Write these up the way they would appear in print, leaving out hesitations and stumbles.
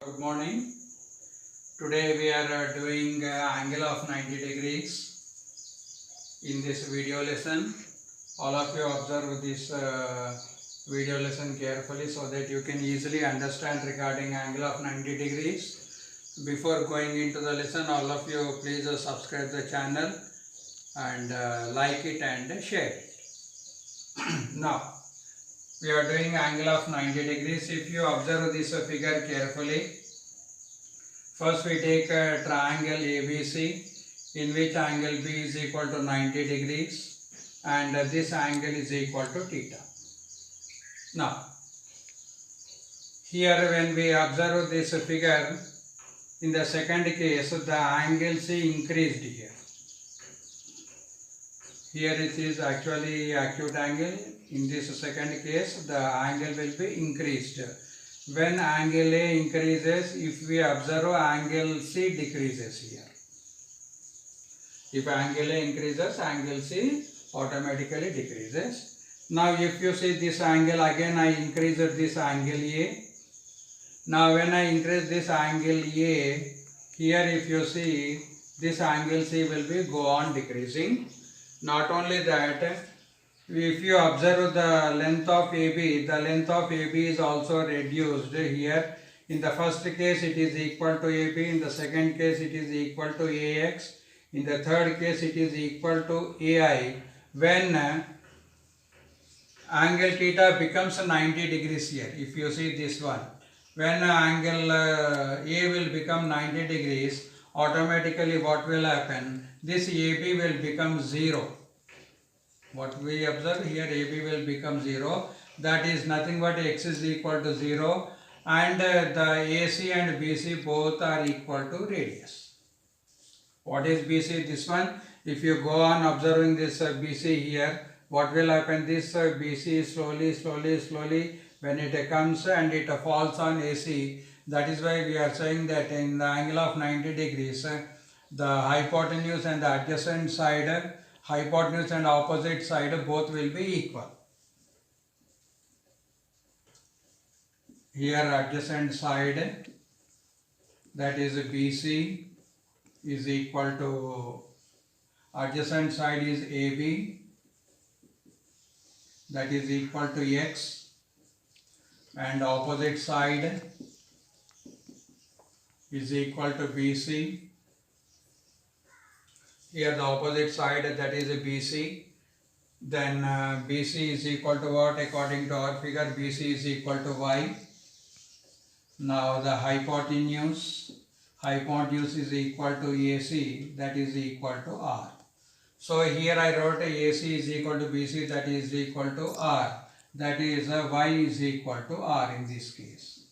Good morning. Today we are doing angle of 90 degrees in this video lesson. All of you observe this video lesson carefully so that you can easily understand regarding angle of 90 degrees. Before going into the lesson, all of you please subscribe the channel and like it and share it. Now we are doing angle of 90 degrees. If you observe this figure carefully, first we take a triangle ABC in which angle B is equal to 90 degrees and this angle is equal to theta. Now here when we observe this figure, in the second case the angle C increased here. Here it is actually acute angle. In this second case the angle will be increased. When angle A increases, if we observe angle C decreases here. If angle A increases, angle C automatically decreases. Now if you see this angle, again I increased this angle A. Now when I increase this angle A, here if you see this angle C will be go on decreasing. Not only that, if you observe the length of AB, the length of AB is also reduced here. In the first case it is equal to AB, in the second case it is equal to AX, in the third case it is equal to AI. When angle theta becomes 90 degrees here, if you see this one, when angle A will become 90 degrees, automatically what will happen? This AB will become 0. What we observe here, AB will become 0. That is nothing but x is equal to 0 and the AC and BC both are equal to radius. What is BC? This one, if you go on observing this BC here, what will happen? This BC slowly when it comes and it falls on AC. That is why we are saying that in the angle of 90 degrees, the hypotenuse and the adjacent side, hypotenuse and opposite side both will be equal. Here adjacent side, that is BC, is equal to, adjacent side is AB, that is equal to x, and opposite side is equal to BC. Here the opposite side, that is BC. Then BC is equal to what? According to our figure, BC is equal to y. Now the hypotenuse is equal to AC, that is equal to r. So here I wrote AC is equal to BC, that is equal to r. That is y is equal to r in this case.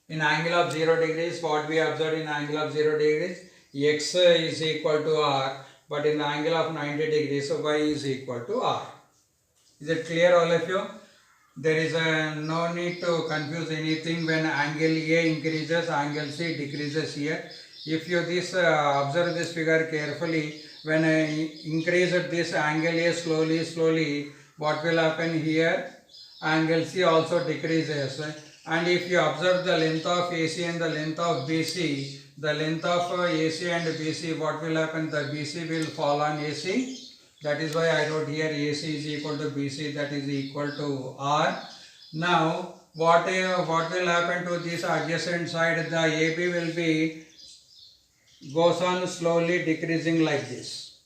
In angle of 0 degrees, what we observed in angle of 0 degrees, x is equal to r, but in the angle of 90 degrees, so y is equal to r. Is it clear, all of you? There is no need to confuse anything. When angle A increases, angle C decreases here. If you observe this figure carefully, when I increase this angle A slowly, what will happen here? Angle C also decreases. And if you observe the length of AC and the length of BC, the length of AC and BC, what will happen? The BC will fall on AC. That is why I wrote here AC is equal to BC, that is equal to R. Now what will happen to this adjacent side? The AB will be goes on slowly decreasing like this.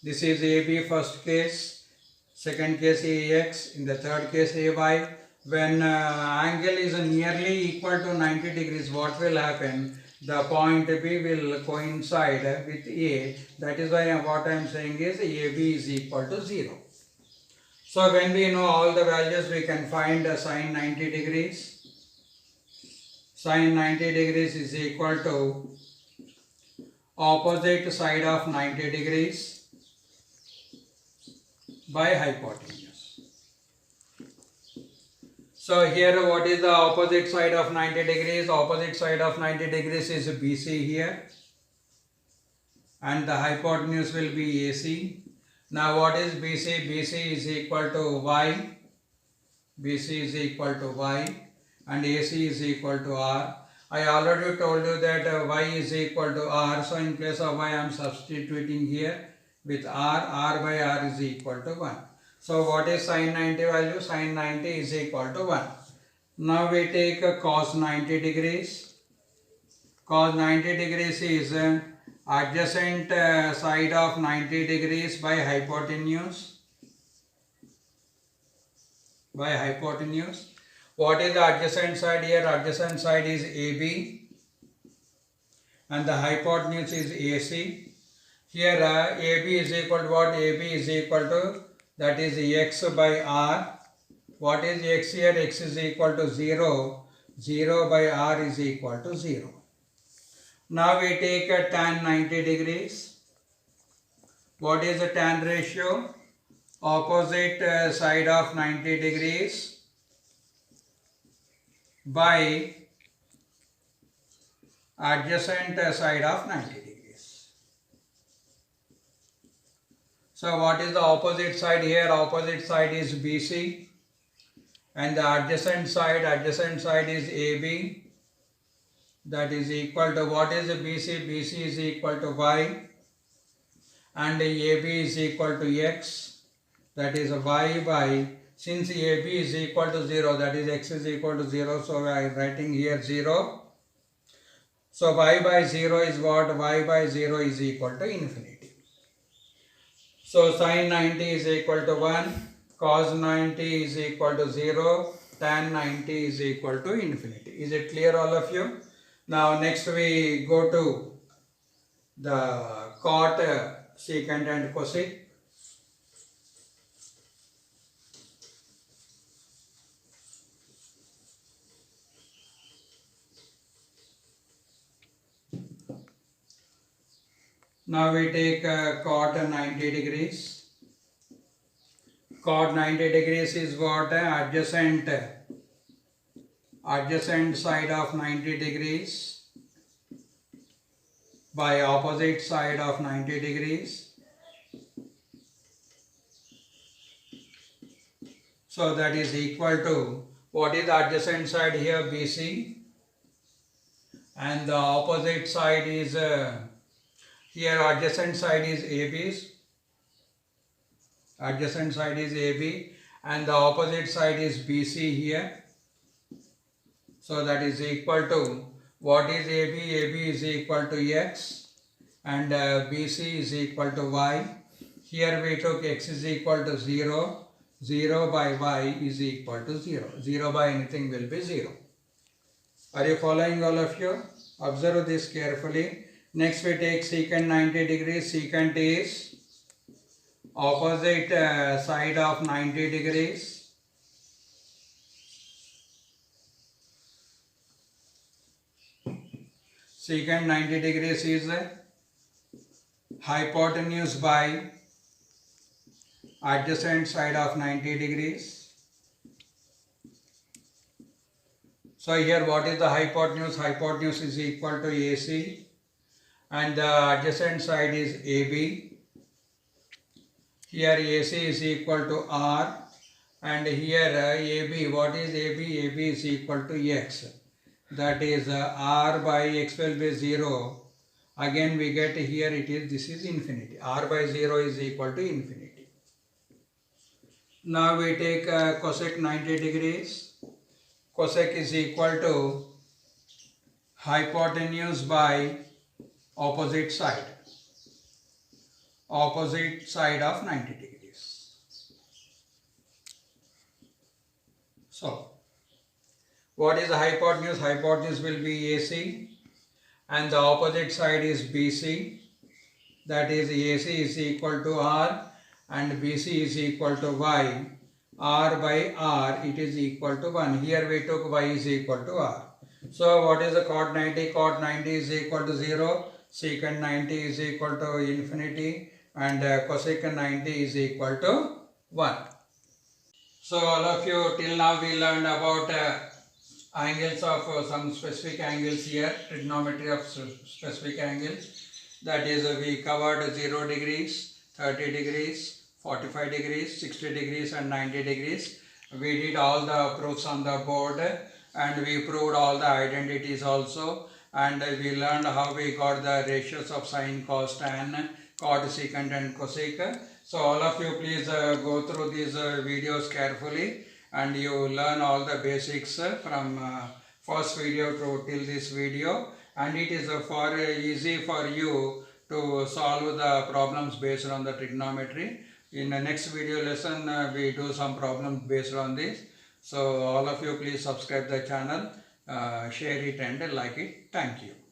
This is AB first case, second case AX, in the third case AY. When angle is nearly equal to 90 degrees, what will happen? The point B will coincide with A. That is why what I am saying is AB is equal to 0. So when we know all the values, we can find sine 90 degrees. Sine 90 degrees is equal to opposite side of 90 degrees by hypotenuse. So here what is the opposite side of 90 degrees? Opposite side of 90 degrees is BC here. And the hypotenuse will be AC. Now what is BC? BC is equal to y. BC is equal to y. and AC is equal to R. I already told you that y is equal to r. So in place of y I am substituting here with r by r is equal to 1. So what is sin 90 value? Sin 90 is equal to 1. Now we take cos 90 degrees. Cos 90 degrees is adjacent side of 90 degrees by hypotenuse. What is the adjacent side here? Adjacent side is AB and the hypotenuse is AC. Here AB is equal to what? AB is equal to, that is x by r. What is x here? X is equal to 0. 0 by r is equal to 0. Now we take a tan 90 degrees. What is the tan ratio? Opposite side of 90 degrees by adjacent side of 90 degrees. So what is the opposite side here? Opposite side is BC and the adjacent side is AB. That is equal to, what is the BC? BC is equal to y and AB is equal to x. That is y by, since AB is equal to 0, that is x is equal to 0, so I am writing here 0. So y by 0 is what? Y by 0 is equal to infinity. So sin 90 is equal to 1, cos 90 is equal to 0, tan 90 is equal to infinity. Is it clear all of you? Now next we go to the cot, secant and cosec. Now we take cot 90 degrees. Cot 90 degrees is what? Adjacent side of 90 degrees by opposite side of 90 degrees. So that is equal to, what is the adjacent side here? BC and the opposite side is here adjacent side is AB's. Adjacent side is AB and the opposite side is BC here. So that is equal to, what is AB? AB is equal to x and BC is equal to y. Here we took x is equal to 0. 0 by y is equal to 0. 0 by anything will be 0. Are you following all of you? Observe this carefully. Next we take secant 90 degrees. Secant is opposite side of 90 degrees. Secant 90 degrees is hypotenuse by adjacent side of 90 degrees. So here what is the hypotenuse? Hypotenuse is equal to AC and the adjacent side is AB. Here AC is equal to R and here AB, what is AB? AB is equal to x. That is R by x will be 0. Again we get here it is, this is infinity. R by 0 is equal to infinity. Now we take cosec 90 degrees. Cosec is equal to hypotenuse by opposite side of 90 degrees. So what is the hypotenuse? Hypotenuse will be AC and the opposite side is BC. That is AC is equal to R and BC is equal to y. R by R it is equal to 1. Here we took y is equal to R. So what is the cot 90? Cot 90 is equal to 0. Secant 90 is equal to infinity and cosecant 90 is equal to 1. So all of you till now we learned about angles of some specific angles here, trigonometry of specific angles. That is we covered 0 degrees, 30 degrees, 45 degrees, 60 degrees and 90 degrees. We did all the proofs on the board and we proved all the identities also, and we learned how we got the ratios of sine, cos, tan, cot, secant and cosec. So all of you please go through these videos carefully, and you learn all the basics from first video to till this video, and it is for easy for you to solve the problems based on the trigonometry. In the next video lesson we do some problems based on this. So all of you please subscribe the channel, share it and like it. Thank you.